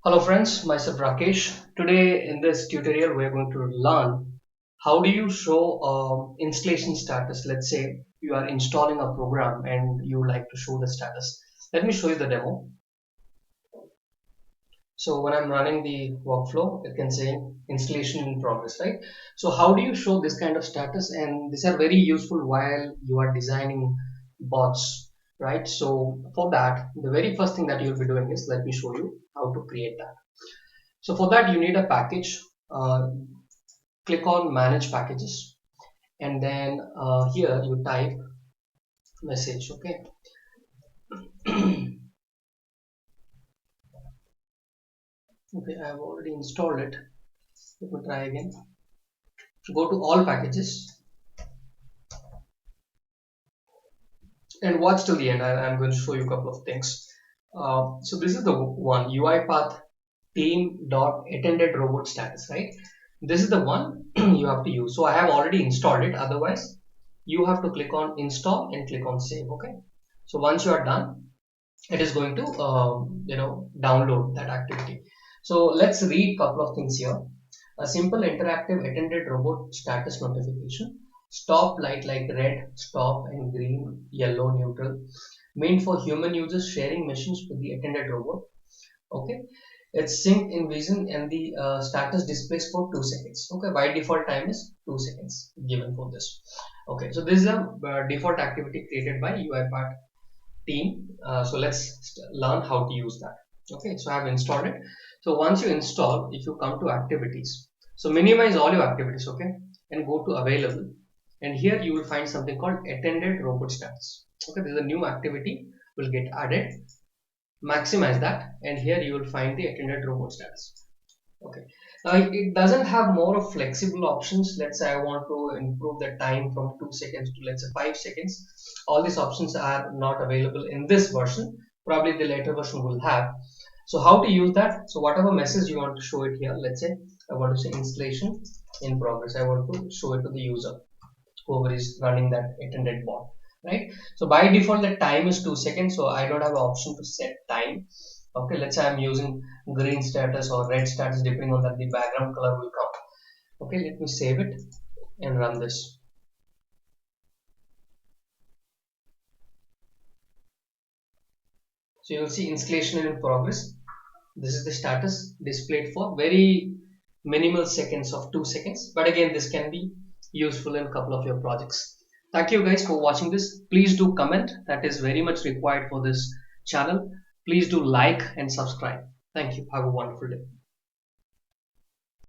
Hello friends, myself Rakesh. Today in this tutorial we are going to learn how do you show installation status. Let's say you are installing a program and you like to show the status. Let me show you the demo. So when I'm running the workflow, it can say installation in progress, right? So how do you show this kind of status? And these are very useful while you are designing bots, right? So for that, the very first thing that you'll be doing is, let me show you how to create that. So for that you need a package. Click on manage packages, and then here you type message. Okay. Okay, I have already installed it. Let me try again. Go to all packages and watch till the end. I'm going to show you a couple of things. So this is the one, UiPath team dot attended robot status, right? This is the one you have to use. So I have already installed it. Otherwise you have to click on install and click on save. Okay, so once you are done, it is going to download that activity. So let's read a couple of things here. A simple interactive attended robot status notification. Stop light like red, stop, and green, yellow, neutral, meant for human users sharing machines with the attended robot. Okay, it's synced in vision and the status displays for 2 seconds. Okay, by default time is 2 seconds given for this. Okay, so this is a default activity created by UiPath team. So let's learn how to use that. Okay, so I have installed it. So once you install, if you come to activities, so minimize all your activities. Okay, and go to available, and here you will find something called attended robot status. Okay, this is a new activity will get added. Maximize that, and here you will find the attended robot status. Okay, now it doesn't have more of flexible options. Let's say I want to improve the time from 2 seconds to, let's say, 5 seconds. All these options are not available in this version. Probably the later version will have. So how to use that? So whatever message you want to show it here, let's say I want to say installation in progress. I want to show it to the user, whoever is running that attended bot, right? So by default the time is 2 seconds, so I don't have an option to set time. Okay, let's say I'm using green status or red status, depending on that the background color will come. Okay, let me save it and run this. So you'll see installation in progress. This is the status displayed for very minimal seconds of 2 seconds, but again this can be useful in a couple of your projects. Thank you guys for watching this. Please do comment, that is very much required for this channel. Please do like and subscribe. Thank you. Have a wonderful day.